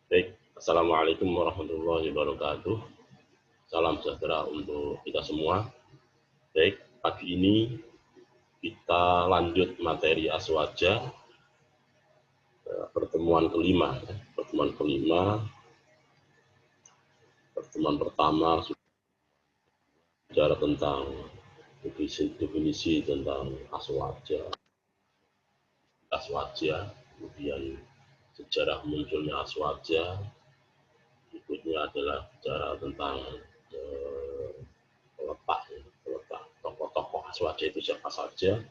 Baik, Assalamualaikum warahmatullahi wabarakatuh. Salam sejahtera untuk kita semua. Baik, pagi ini kita lanjut materi Aswaja, pertemuan kelima. Pertemuan pertama bicara tentang definisi tentang Aswaja, kemudian sejarah munculnya Aswaja, berikutnya adalah bicara tentang peletak tokoh-tokoh Aswaja itu siapa saja.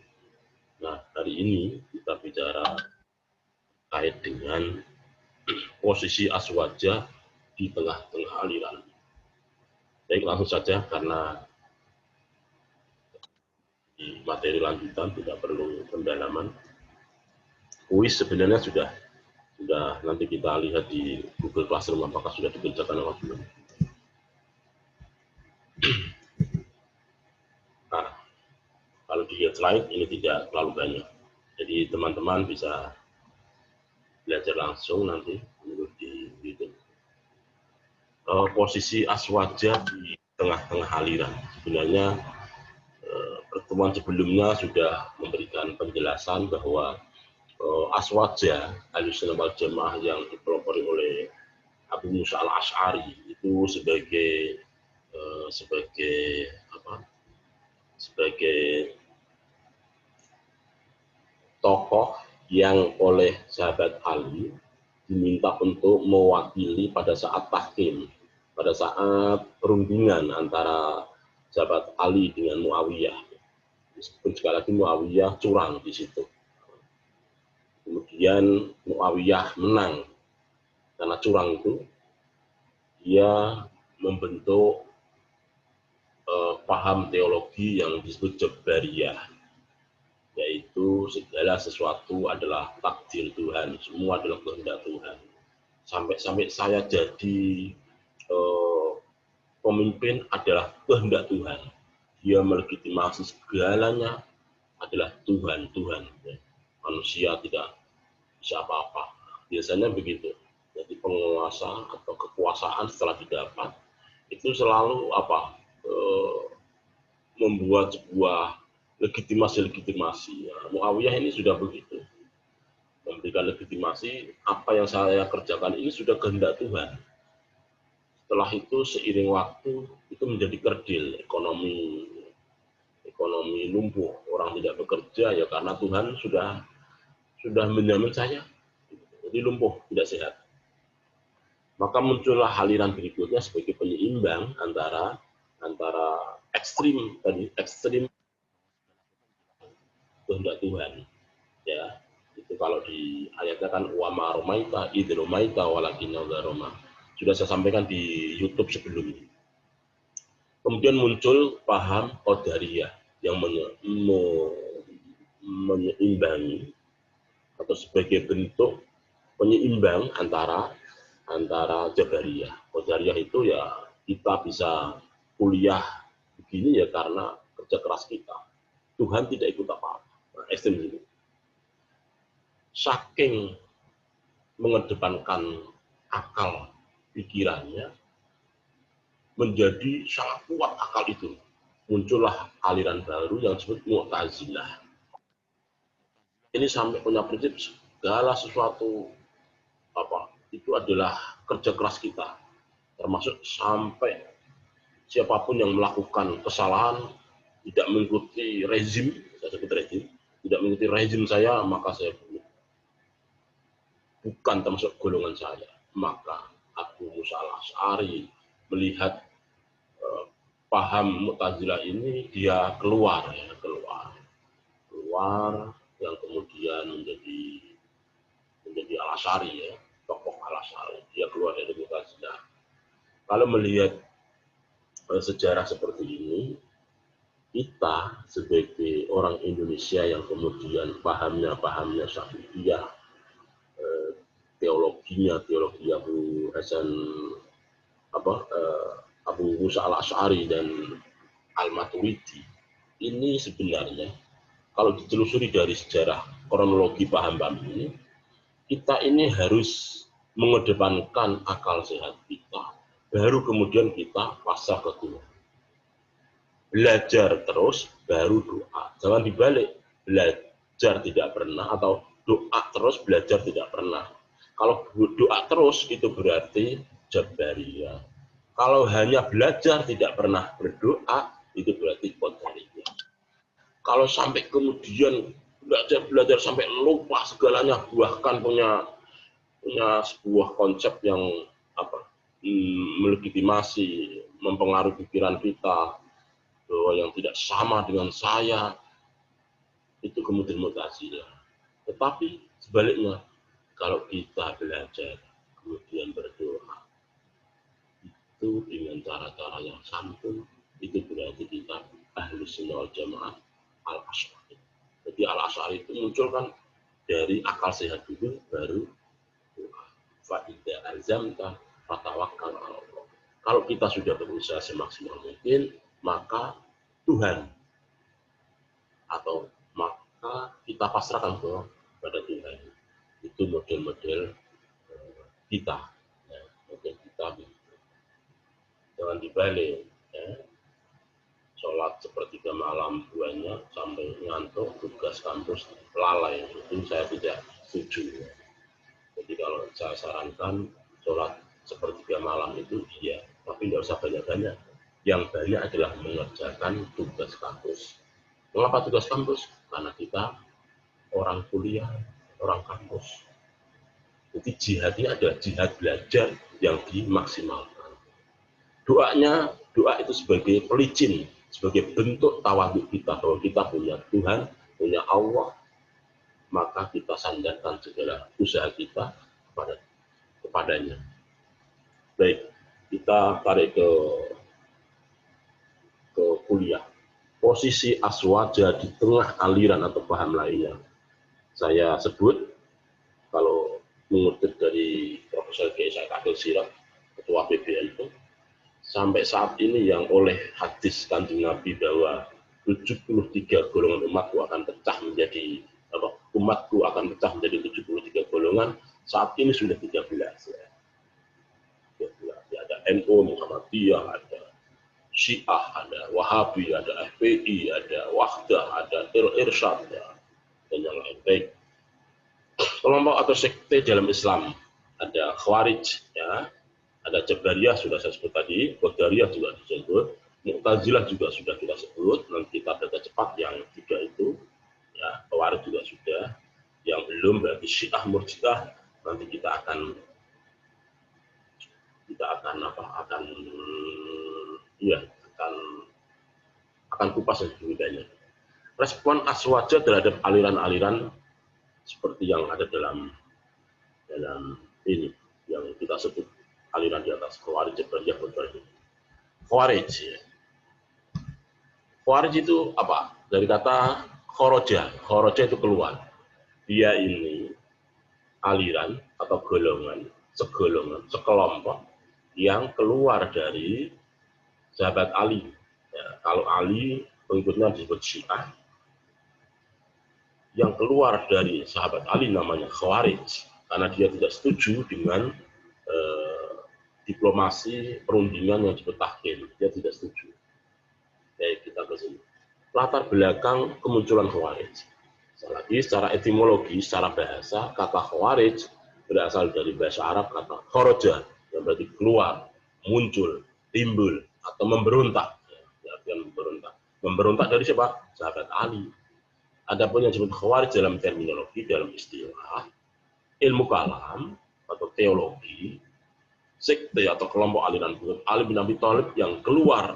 Nah, hari ini kita bicara terkait dengan posisi Aswaja di tengah-tengah aliran. Baik, langsung saja karena di materi lanjutan tidak perlu pendalaman. Kuis sebenarnya sudah nanti kita lihat di Google Classroom apakah sudah dikerjakan atau belum. Nah, kalau dilihat slide ini tidak terlalu banyak. Jadi teman-teman bisa belajar langsung nanti menurut di YouTube. Posisi Aswaja di tengah-tengah aliran. Sebenarnya pertemuan sebelumnya sudah memberikan penjelasan bahwa Aswaja Ahlussunnah wal Jamaah yang dipelopori oleh Abu Musa al-Asy'ari itu sebagai tokoh yang oleh sahabat Ali diminta untuk mewakili pada saat tahkim, pada saat perundingan antara sahabat Ali dengan Muawiyah. Meskipun sekali lagi Muawiyah curang di situ. Kemudian Muawiyah menang karena curang itu, dia membentuk paham teologi yang disebut Jabariyah, yaitu segala sesuatu adalah takdir Tuhan, semua adalah kehendak Tuhan. Sampai saya jadi pemimpin adalah kehendak Tuhan. Dia melegitimasi segalanya adalah Tuhan. Manusia tidak bisa apa-apa. Biasanya begitu. Jadi penguasa atau kekuasaan setelah didapat itu selalu membuat sebuah legitimasi. Ya, Muawiyah ini sudah begitu, memberikan legitimasi apa yang saya kerjakan ini sudah kehendak Tuhan. Setelah itu seiring waktu itu menjadi kerdil, ekonomi lumpuh, orang tidak bekerja ya karena Tuhan sudah menjamin saya, jadi lumpuh, tidak sehat. Maka muncullah aliran berikutnya sebagai penyeimbang antara ekstrim kehendak Tuhan. Ya, itu kalau di ayatnya kan wa ma romaita id romaita walakinna roma. Sudah saya sampaikan di YouTube sebelumnya. Kemudian muncul paham Qadariyah yang menyeimbangi atau sebagai bentuk penyeimbang antara Jabariyah. Qadariyah itu ya kita bisa kuliah begini ya karena kerja keras kita. Tuhan tidak ikut apa-apa. Nah, ekstrem ini. Saking mengedepankan akal pikirannya, menjadi sangat kuat akal itu. Muncullah aliran baru yang disebut Mu'tazilah. Ini sampai punya prinsip segala sesuatu itu adalah kerja keras kita. Termasuk sampai siapapun yang melakukan kesalahan tidak mengikuti rezim, saya sebut rezim, tidak mengikuti rezim saya, maka saya bukan termasuk golongan saya. Maka Abu Musa al-Asy'ari melihat paham Mu'tazilah ini, dia keluar yang kemudian menjadi al-Asy'ari ya, tokoh al-Asy'ari. Dia keluar dari Mu'tazilah. Kalau melihat sejarah seperti ini, kita sebagai orang Indonesia yang kemudian pahamnya Syafi'iyah, teologi Abu Hasan Abu Musa al-Asy'ari dan al-Maturidi, ini sebenarnya kalau ditelusuri dari sejarah kronologi paham-paham ini, kita ini harus mengedepankan akal sehat kita, baru kemudian kita pasrah ke Tuhan. Belajar terus, baru doa. Jangan dibalik, belajar tidak pernah atau doa terus, belajar tidak pernah. Kalau doa terus itu berarti jabariyah. Kalau hanya belajar tidak pernah berdoa, itu berarti qadariyah. Kalau sampai kemudian belajar sampai lupa segalanya, bahkan punya sebuah konsep yang melegitimasi, mempengaruhi pikiran kita bahwa yang tidak sama dengan saya, itu kemudian Mu'tazilah. Tetapi sebaliknya, kalau kita belajar kemudian berdoa itu dengan cara-cara yang santun, itu berarti kita ahli sunnah wal jamaah al-asy'ari. Jadi al-asy'ari itu muncul kan dari akal sehat dulu, baru doa. Fa idza azamta fatawakkal 'ala Allah. Kalau kita sudah berusaha semaksimal mungkin, maka Tuhan atau maka kita pasrahkan kepada Tuhan. Itu model-model kita, ya, model kita. Jangan dibalik, ya. Sholat sepertiga malam duanya sampai ngantuk, tugas kampus lalai, itu saya tidak setuju. Jadi kalau saya sarankan sholat sepertiga malam itu iya, tapi nggak usah banyak-banyak. Yang banyak adalah mengerjakan tugas kampus. Mengapa tugas kampus? Karena kita orang kuliah, orang kampus. Jadi jihadnya adalah jihad belajar yang dimaksimalkan. Doa itu sebagai pelicin, sebagai bentuk tawadhu kita bahwa kita punya Tuhan, punya Allah, maka kita sandarkan segala usaha kita kepadanya. Baik, kita tarik ke kuliah. Posisi aswaja di tengah aliran atau paham lainnya. Saya sebut, kalau mengutip dari Profesor Kiai Said Akil Siraj, Ketua PBNU, sampai saat ini yang oleh hadis Kanjeng Nabi bahwa 73 golongan umatku akan pecah menjadi umatku akan pecah menjadi 73 golongan, saat ini sudah 13 ya. Ada NU, Muhammadiyah, ada Syiah, ada Wahabi, ada FPI, ada Wahdah, ada Irsyad, ya, dan yang lain. Baik. Kelompok atau sekte dalam Islam ada Khawarij, ya, ada Jabariyah sudah saya sebut tadi, Qadariyah juga disebut, Mu'tazilah juga sudah kita sebut, nanti kita data cepat yang 3 itu, ya, Khawarij juga sudah, yang belum berarti Syiah, Murji'ah, nanti kita akan kupas lebih banyak. Respon aswaja terhadap aliran-aliran seperti yang ada dalam ini yang kita sebut aliran di atas, Khawarij, Jabariyah, Qadariyah. Khawarij, ya. Khawarij itu apa? Dari kata khoroja. Khoroja itu keluar. Dia ini aliran atau sekelompok yang keluar dari sahabat Ali. Ya, kalau Ali pengikutnya disebut Syiah, yang keluar dari sahabat Ali namanya Khawarij, karena dia tidak setuju dengan diplomasi perundingan yang disebut tahkim. Dia tidak setuju. Baik, kita ke sini. Latar belakang kemunculan Khawarij. Lagi secara etimologi, secara bahasa, kata Khawarij berasal dari bahasa Arab kata khoroja, yang berarti keluar, muncul, timbul, atau memberontak. Ya, memberontak. Memberontak dari siapa? Sahabat Ali. Adapun yang disebut Khawarij dalam terminologi, dalam istilah ilmu kalam atau teologi, sekte atau kelompok aliran pengikut Ali bin Abi Thalib yang keluar.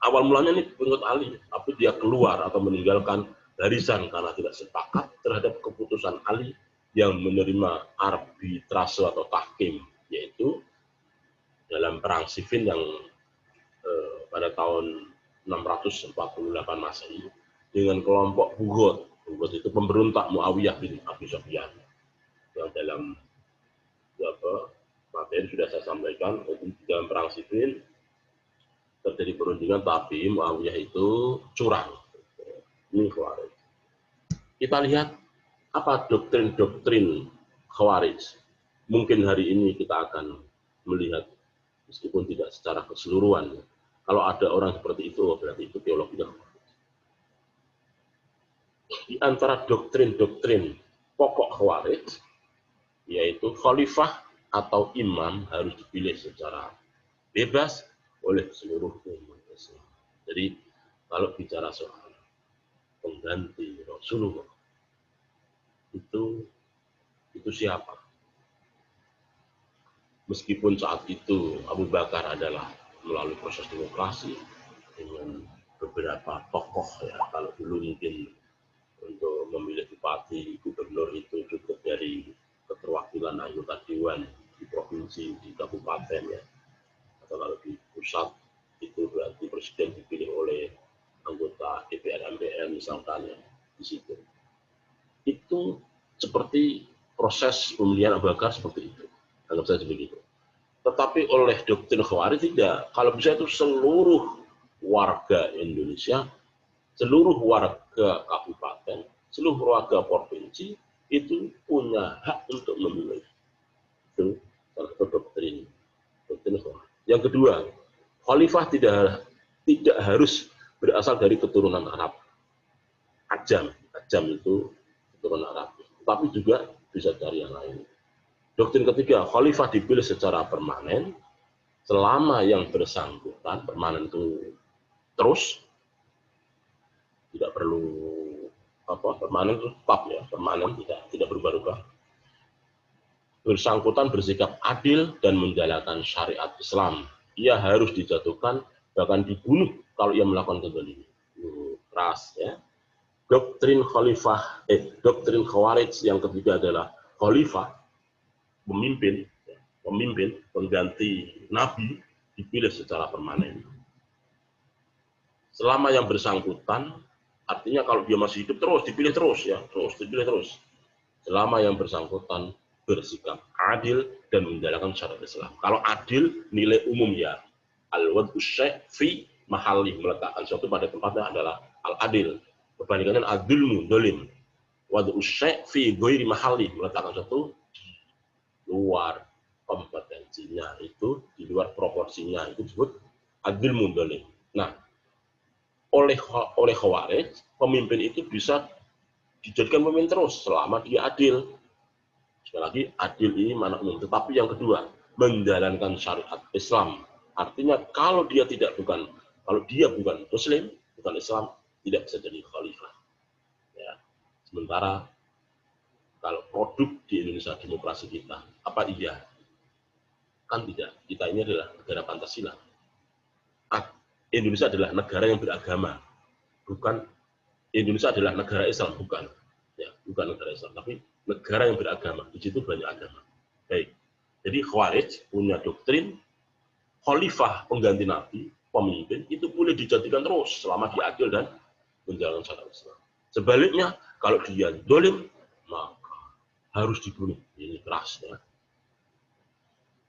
Awal mulanya ini pengikut Ali, tapi dia keluar atau meninggalkan barisan karena tidak sepakat terhadap keputusan Ali yang menerima arbitrase atau tahkim, yaitu dalam perang Siffin yang pada tahun 648 Masehi dengan kelompok Bughod. Bughod itu pemberontak Muawiyah bin Abi Sufyan yang dalam materi sudah saya sampaikan. Dalam perang Siffin terjadi perundingan, tapi Muawiyah itu curang. Ini Khawarij. Kita lihat apa doktrin-doktrin Khawarij. mungkin hari ini kita akan melihat, meskipun tidak secara keseluruhan, kalau ada orang seperti itu, berarti itu teologinya. Di antara doktrin-doktrin pokok Khawarij, yaitu khalifah atau imam harus dipilih secara bebas oleh seluruh umat Islam. Jadi kalau bicara soal pengganti Rasulullah, itu siapa? Meskipun saat itu Abu Bakar adalah melalui proses demokrasi dengan beberapa tokoh, ya, kalau dulu mungkin untuk memilih bupati, gubernur itu cukup dari keterwakilan anggota dewan di provinsi, di kabupaten, ya. Atau kalau di pusat itu berarti presiden dipilih oleh anggota DPR MPR misalkan, ya, di situ. Itu seperti proses pemilihan Abu Bakar seperti itu. Anggap saja begitu. Tetapi oleh doktrin Khawarij tidak. Kalau bisa itu seluruh warga Indonesia, seluruh warga kabupaten, seluruh warga provinsi itu punya hak untuk memilih. Itu salah satu doktrin Khawarij. Yang kedua, khalifah tidak harus berasal dari keturunan Arab. Ajam itu keturunan Arab. Tapi juga bisa dari yang lain. Doktrin ketiga, khalifah dipilih secara permanen selama yang bersangkutan, permanen itu terus, tidak perlu permanen itu tetap, ya, permanen tidak berubah-ubah. Bersangkutan bersikap adil dan menjalankan syariat Islam. Ia harus dijatuhkan, bahkan dibunuh kalau ia melakukan kezaliman. Keras, ya. Doktrin Khawarij yang ketiga adalah khalifah, pemimpin pengganti Nabi dipilih secara permanen. Selama yang bersangkutan, artinya kalau dia masih hidup terus dipilih terus, ya, dipilih terus. Selama yang bersangkutan bersikap adil dan menjalankan syariat Islam. Kalau adil nilai umum, ya, al-wad'u syai' fi mahalli, meletakkan sesuatu pada tempatnya adalah al-adil. Perbandingannya ad-dzulmu, dolim. Wad'u syai' fi ghairi mahalli, meletakkan sesuatu luar kompetensinya, itu di luar proporsinya, itu disebut adil mundolim. Nah, oleh Khawarij, pemimpin itu bisa dijadikan pemimpin terus selama dia adil. Sekali lagi, adil ini mana umum. Tetapi yang kedua, menjalankan syariat Islam. Artinya kalau dia bukan Muslim, bukan Islam, tidak bisa jadi khalifah. Ya. Sementara kalau produk di Indonesia demokrasi kita, apa iya? Kan tidak. Kita ini adalah negara Pancasila. Indonesia adalah negara yang beragama. Bukan Indonesia adalah negara Islam, bukan. Ya, bukan negara Islam, tapi negara yang beragama. Di situ banyak agama. Baik. Jadi Khawarij punya doktrin khalifah, pengganti Nabi, pemimpin, itu boleh dijadikan terus selama dia adil dan menjalankan syariat Islam. Sebaliknya, kalau dia zalim, maka harus dibunuh. Ini keras, ya.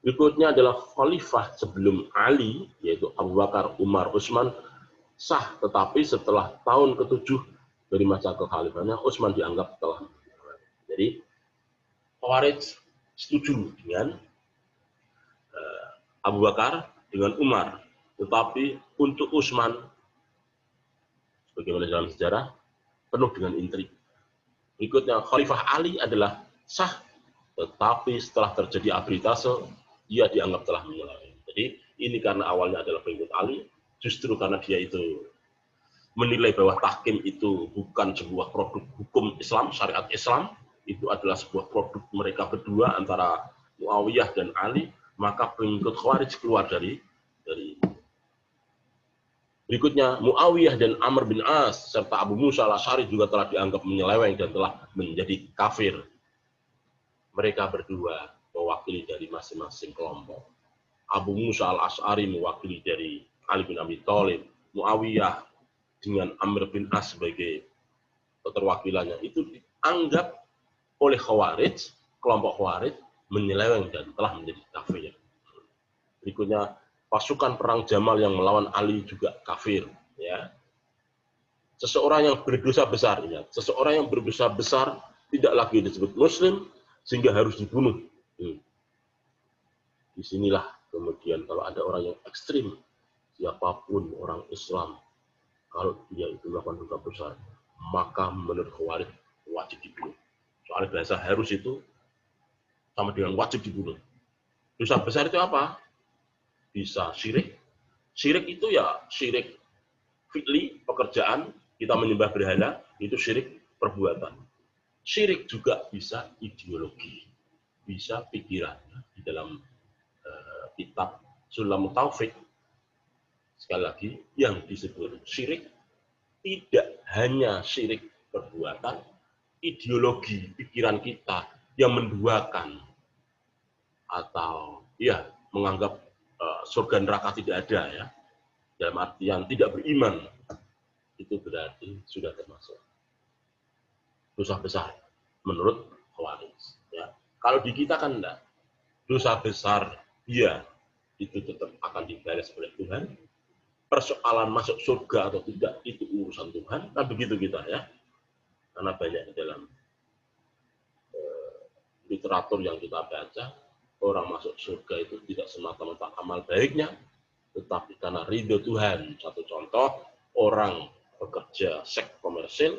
Berikutnya adalah khalifah sebelum Ali, yaitu Abu Bakar, Umar, Utsman, sah, tetapi setelah tahun ke-7 dari masa kekhalifahannya, Utsman dianggap telah. Jadi Khawarij setuju dengan Abu Bakar, dengan Umar, tetapi untuk Utsman, sebagaimana dalam sejarah, penuh dengan intrik. Berikutnya, Khalifah Ali adalah sah, tetapi setelah terjadi arbitrase, dia dianggap telah menyeleweng. Jadi ini karena awalnya adalah pengikut Ali, justru karena dia itu menilai bahwa tahkim itu bukan sebuah produk hukum Islam, syariat Islam, itu adalah sebuah produk mereka berdua antara Muawiyah dan Ali, maka pengikut Khawarij keluar dari. Berikutnya, Muawiyah dan Amr bin As serta Abu Musa al-Asy'ari juga telah dianggap menyeleweng dan telah menjadi kafir. Mereka berdua mewakili dari masing-masing kelompok. Abu Musa al-Asy'ari mewakili dari Ali bin Abi Thalib, Muawiyah dengan Amr bin As sebagai keterwakilannya, itu dianggap oleh Khawarij, kelompok Khawarij, menyeleweng dan telah menjadi kafir. Berikutnya, pasukan perang Jamal yang melawan Ali juga kafir. Ya. Seseorang yang berdosa besar, ingat, seseorang yang berdosa besar tidak lagi disebut Muslim, sehingga harus dibunuh. Disinilah kemudian kalau ada orang yang ekstrim, siapapun orang Islam, kalau dia itu melakukan dosa besar, maka menurut Khawarij wajib dibunuh. Soal bahasa harus itu sama dengan wajib dibunuh. Dosa besar itu apa? Bisa syirik. Syirik itu ya syirik fi'li, pekerjaan, kita menyembah berhala, itu syirik perbuatan. Syirik juga bisa ideologi, bisa pikiran. Di dalam kitab Sulamut Taufik, sekali lagi, yang disebut syirik tidak hanya syirik perbuatan, ideologi pikiran kita yang menduakan atau ya menganggap surga neraka tidak ada, ya, dalam artian tidak beriman, itu berarti sudah termasuk dosa besar menurut Khawarij. Ya. Kalau di kita kan enggak, dosa besar ya itu tetap akan dibalas oleh Tuhan. Persoalan masuk surga atau tidak itu urusan Tuhan, kan begitu kita, ya. Karena banyak di dalam literatur yang kita baca, orang masuk surga itu tidak semata-mata amal baiknya, tetapi karena ridho Tuhan. Satu contoh, orang bekerja seks komersil,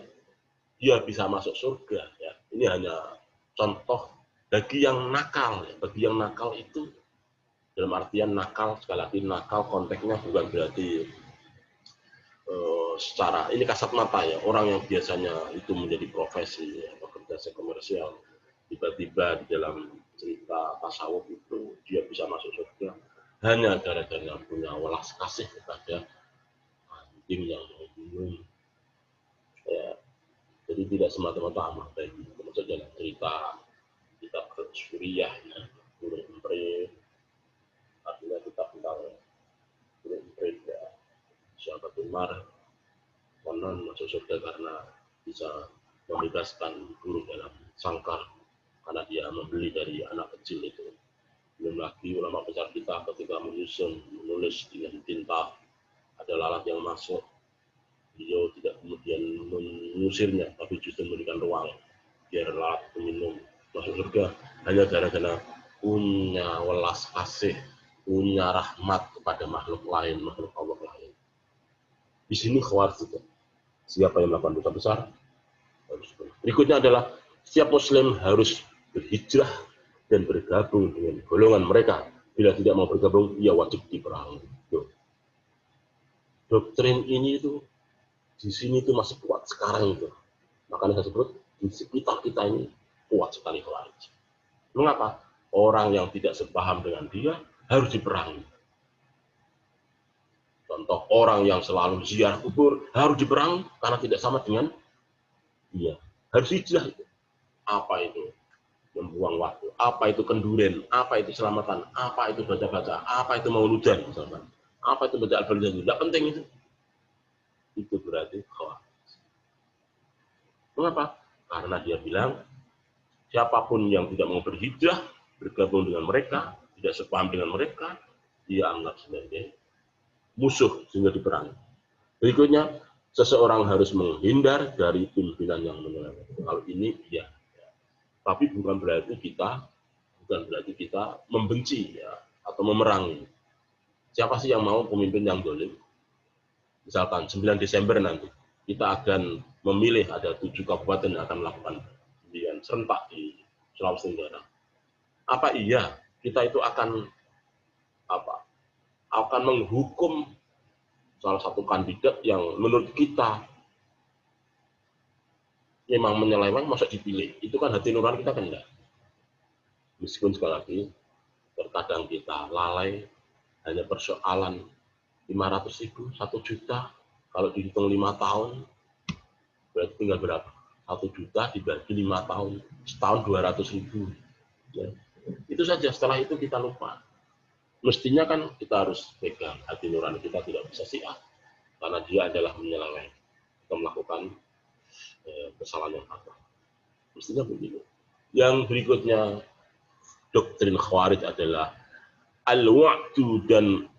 dia bisa masuk surga. Ya. Ini hanya contoh bagi yang nakal. Ya. Bagi yang nakal itu, dalam artian nakal, sekali lagi nakal konteksnya bukan berarti secara, ini kasat mata ya, orang yang biasanya itu menjadi profesi, ya, bekerja seks komersial, tiba-tiba di dalam cerita tasawuf itu dia bisa masuk surga hanya gara-gara punya welas kasih kepada anjing yang minum. Ya, jadi tidak semata-mata amal baik. Termasuk dalam cerita kitab Suriah, ya, Burung Emprit, artinya kitab tentang Burung Emprit, ya, sahabat Umar konon masuk surga karena bisa membebaskan burung dalam sangkar karena dia membeli dari anak kecil itu. Belum lagi ulama besar kita ketika menulis dengan tinta, ada lalat yang masuk, beliau tidak kemudian mengusirnya, tapi justru memberikan ruang biar lalat minum masuk surga hanya gara-gara punya welas kasih, punya rahmat kepada makhluk lain, makhluk Allah lain. Di sini Khawarij juga. Siapa yang melakukan dosa besar harus dibunuh. Berikutnya adalah setiap Muslim harus berhijrah dan bergabung dengan golongan mereka. Bila tidak mau bergabung, ia wajib diperangi. Doktrin ini itu di sini itu masih kuat sekarang itu. Makanya saya sebut di sekitar kita ini kuat sekali Khawarij. Mengapa? Orang yang tidak sepaham dengan dia harus diperangi. Contoh, orang yang selalu ziarah kubur harus diperangi karena tidak sama dengan dia. Harus hijrah itu. Apa itu? Membuang waktu. Apa itu kenduren? Apa itu selamatan? Apa itu baca-baca? Apa itu mauludan? Misalkan. Apa itu baca al-Fatihah? Tidak penting itu. Itu berarti Khawarij. Mengapa? Karena dia bilang, siapapun yang tidak mau berhijrah, bergabung dengan mereka, tidak sepaham dengan mereka, dia anggap sebagai musuh sehingga diperangi. Berikutnya, seseorang harus menghindar dari pimpinan yang menyeleweng. Kalau ini ya, tapi bukan berarti kita membenci, ya, atau memerangi. Siapa sih yang mau pemimpin yang dolim? Misalkan 9 Desember nanti kita akan memilih ada 7 kabupaten yang akan melakukan pemilihan serentak di Sulawesi Tenggara. Apa iya kita itu akan menghukum salah satu kandidat yang menurut kita memang menyeleweng, masa dipilih? Itu kan hati nurani kita kan enggak. Meskipun sekali lagi terkadang kita lalai, hanya persoalan 500.000, 1 juta, kalau dihitung 5 tahun berarti tinggal berapa? 1 juta dibagi 5 tahun, setahun 200.000. Ya. Itu saja, setelah itu kita lupa. Mestinya kan kita harus pegang hati nurani kita, tidak bisa siap karena dia adalah menyeleweng atau melakukan kesalahan yang fatal. Mestinya begitu. Yang berikutnya doktrin Khawarij adalah al-wa'du dan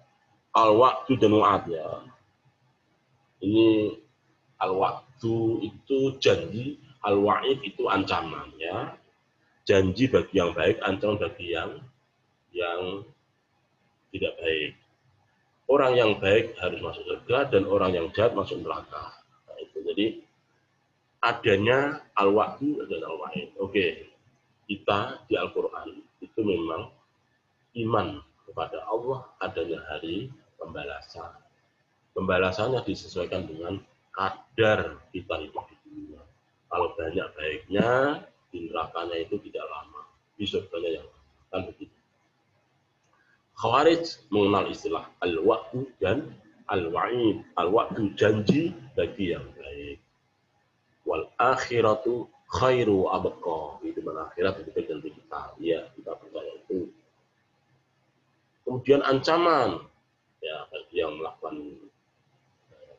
wa'adnya. Ini al-wa'du itu janji, al-wa'id itu ancaman, ya. Janji bagi yang baik, ancaman bagi yang tidak baik. Orang yang baik harus masuk surga dan orang yang jahat masuk neraka. Nah, itu jadi adanya al-wa'du dan al-wa'id. Oke, kita di Al-Quran itu memang iman kepada Allah adanya hari pembalasan. Pembalasannya disesuaikan dengan kadar kita hidup di dunia. Kalau banyak baiknya, di nerakanya itu tidak lama. Di surganya yang lama. Kan begitu. Khawarij mengenal istilah al-wa'du dan al-wa'id. Al-wa'du janji bagi yang baik. Wal akhiratu khairu abqa. Itu mana akhirat itu janji kita. Ya, kita percaya itu. Kemudian ancaman. Ya, bagi yang melakukan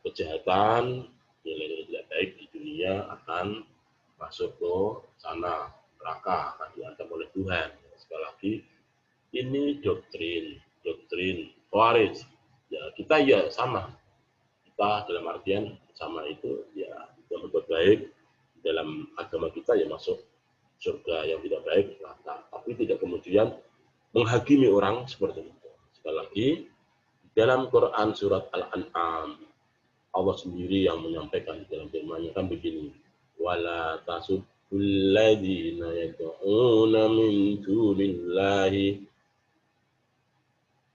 kejahatan, nilai-nilai tidak baik di dunia akan masuk ke sana, neraka, akan diancam oleh Tuhan. Sekali lagi, ini doktrin Khawarij. Ya, kita ya sama. Kita dalam artian sama itu, ya, yang berbuat baik dalam agama kita ya masuk surga, yang tidak baik neraka. Tapi tidak kemudian menghakimi orang seperti itu. Sekali lagi, dalam Quran surat Al-An'am, Allah sendiri yang menyampaikan di dalam firman-Nya kan begini, wala tasubbul ladzina yad'una min dunillahi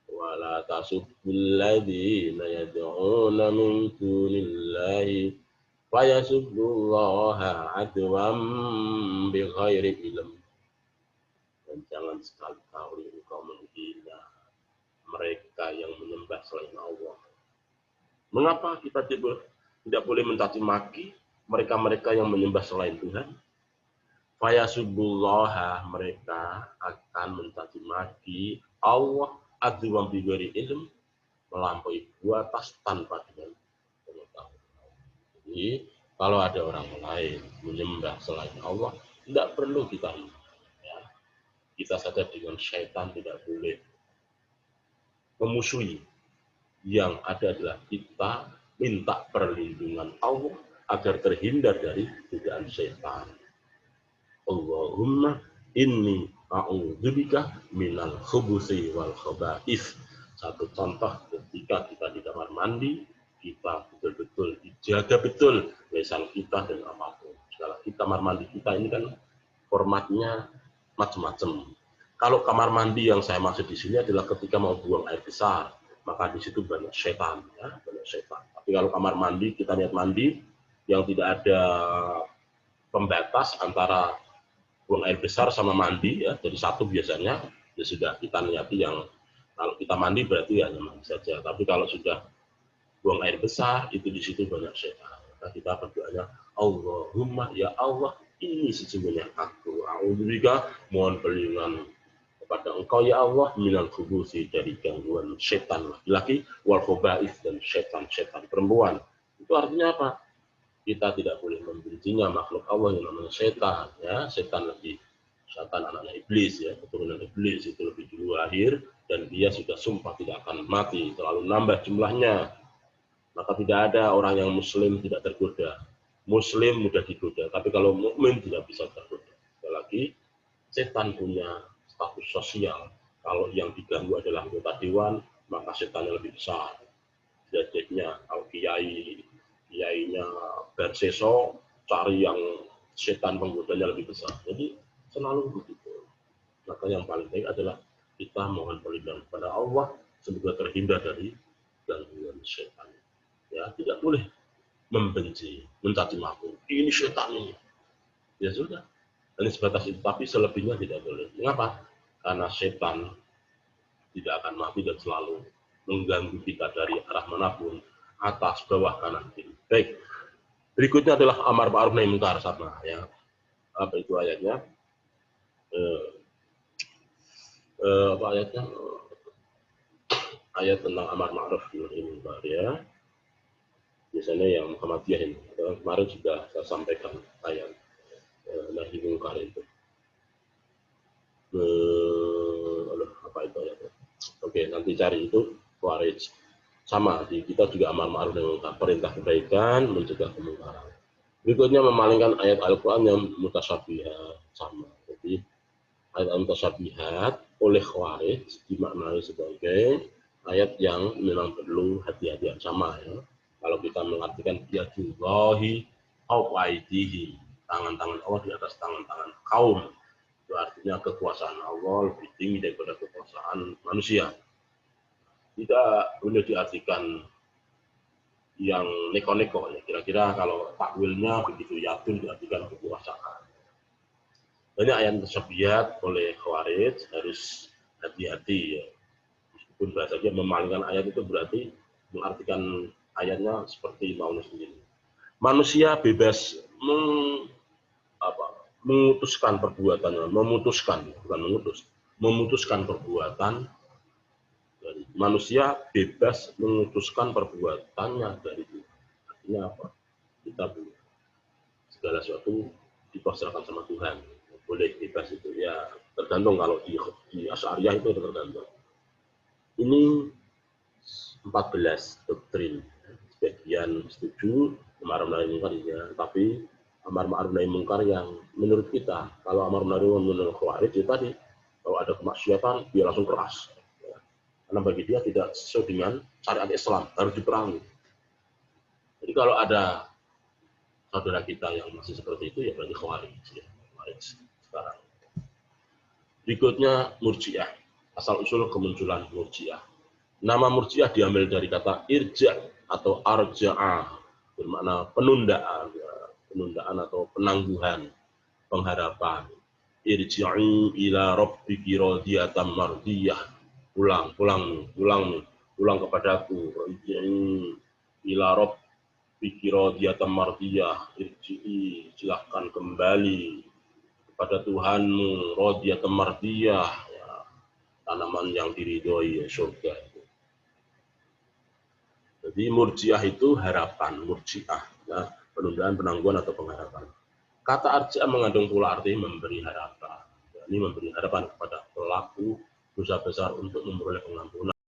wala tasubbul ladzina yad'una min dunillahi fayasubbullaha adwan bighairi ilm. Dan jangan sekali-kali engkau menghina mereka yang menyembah selain Allah. Mengapa kita tidak boleh mencaci maki mereka-mereka yang menyembah selain Tuhan? Fayasubbullaha, mereka akan mencaci maki Allah adzuwam bighairi ilm, melampaui batas tanpa dengan pengetahuan. Jadi kalau ada orang lain menyembah selain Allah, tidak perlu kita hina. Ya. Kita saja dengan syaitan tidak boleh memusuhi. Yang ada adalah kita minta perlindungan Allah agar terhindar dari godaan setan. Allahumma inni a'udzubika minal khubuthi wal khaba'ith. Satu contoh ketika kita di kamar mandi, kita betul-betul dijaga betul lisan kita dan apapun. Sekali lagi kamar mandi kita ini kan formatnya macam-macam. Kalau kamar mandi yang saya maksud di sini adalah ketika mau buang air besar, maka di situ banyak setan, ya, banyak setan. Tapi kalau kamar mandi, kita niat mandi yang tidak ada pembatas antara buang air besar sama mandi, ya, jadi satu biasanya, ya sudah kita niati yang kalau kita mandi berarti hanya mandi saja. Tapi kalau sudah buang air besar, itu di situ banyak setan. Maka kita berdoanya, Allahumma ya Allah, ini sesungguhnya aku, a'udzubika, mohon perlindungan kepada engkau ya Allah minal khubuthi, dari gangguan setan laki-laki, wal khaba'ith, dan setan-setan perempuan. Itu artinya apa? Kita tidak boleh membencinya makhluk Allah yang namanya setan, ya. Setan anaknya iblis, ya, keturunan iblis, itu lebih dulu lahir dan dia sudah sumpah tidak akan mati, terlalu nambah jumlahnya. Maka tidak ada orang yang muslim tidak tergoda. Muslim mudah digoda, tapi kalau mukmin tidak bisa tergoda. Sekali lagi, setan punya status sosial. Kalau yang diganggu adalah anggota dewan, maka setannya lebih besar. Jadinya kalau kiainya berseso, cari yang setan penggodanya lebih besar. Jadi selalu begitu. Maka yang paling baik adalah kita mohon perlindungan kepada Allah semoga terhindar dari gangguan setan. Ya, tidak boleh membenci, mencaci maki. Ini setan ini. Ya sudah. Dan sebatas itu, tapi selebihnya tidak boleh. Mengapa? Karena setan tidak akan mati dan selalu mengganggu kita dari arah manapun, atas, bawah, kanan, kiri. Baik. Berikutnya adalah amar ma'ruf nahi munkar, sama, ya. Apa itu ayatnya? Apa ayatnya? Ayat tentang amar ma'ruf nahi munkar, ya. Biasanya yang Muhammadiyah ini. Kemarin sudah saya sampaikan ayat nahi munkar itu. Apa itu ya? Oke, nanti cari itu Khawarij. Sama di kita juga amar ma'ruf nahi munkar, perintah kebaikan, mencegah kemungkaran. Berikutnya memalingkan ayat Al-Qur'an yang mutasyabihah, sama. Jadi Ayat al-mutasyabihat oleh Khawarij dimaknai sebagai ayat yang memang perlu hati-hatian sama ya. Kalau kita mengartikan yadullahi awaidihi, tangan-tangan Allah di atas tangan-tangan kaum, itu artinya kekuasaan Allah lebih tinggi daripada kekuasaan manusia. Tidak boleh diartikan yang neko-neko ya. Kira-kira kalau takwilnya begitu, yadun diartikan kekuasaan. Banyak ayat tersebut oleh Khawarij, harus hati-hati ya. Meskipun bahasanya memalingkan ayat itu berarti mengartikan ayatnya seperti maunya sendiri. Manusia bebas memutuskan perbuatannya, memutuskan perbuatan dari manusia, bebas memutuskan perbuatannya dari itu. Artinya apa? Kita boleh segala sesuatu dipasrahkan sama Tuhan. Boleh bebas itu ya, tergantung. Kalau di Asy'ariyah itu tergantung. Ini 14 doktrin. Sebagian setuju amar nahi mungkar ya, tapi amar ma'ruf nahi mungkar yang menurut kita, kalau amar nahi mungkar menurut Khawarij itu tadi, kalau ada kemaksiatan dia langsung keras. Karena bagi dia tidak sesuai dengan syariat Islam, harus diperangi. Jadi kalau ada saudara kita yang masih seperti itu ya berarti Khawarij ya. Khawarij sekarang. Berikutnya Murji'ah. Asal usul kemunculan Murji'ah. Nama Murji'ah diambil dari kata irja atau arja'a, bermakna penundaan, penundaan atau penangguhan, pengharapan. Irji'i ila rabbiki radiyatan mardiyah. Pulang kepadaku. Irji'i ila rabbiki radiyatan mardiyah. Irji'i, silahkan kembali kepada Tuhanmu, radiyatan mardiyah, ya, tanaman yang diridhoi, ya, surga. Jadi murjiah itu harapan, murjiah, ya, penundaan, penangguhan atau pengharapan. Kata arja mengandung pula arti memberi harapan. Ini memberi harapan kepada pelaku dosa besar untuk memperoleh pengampunan.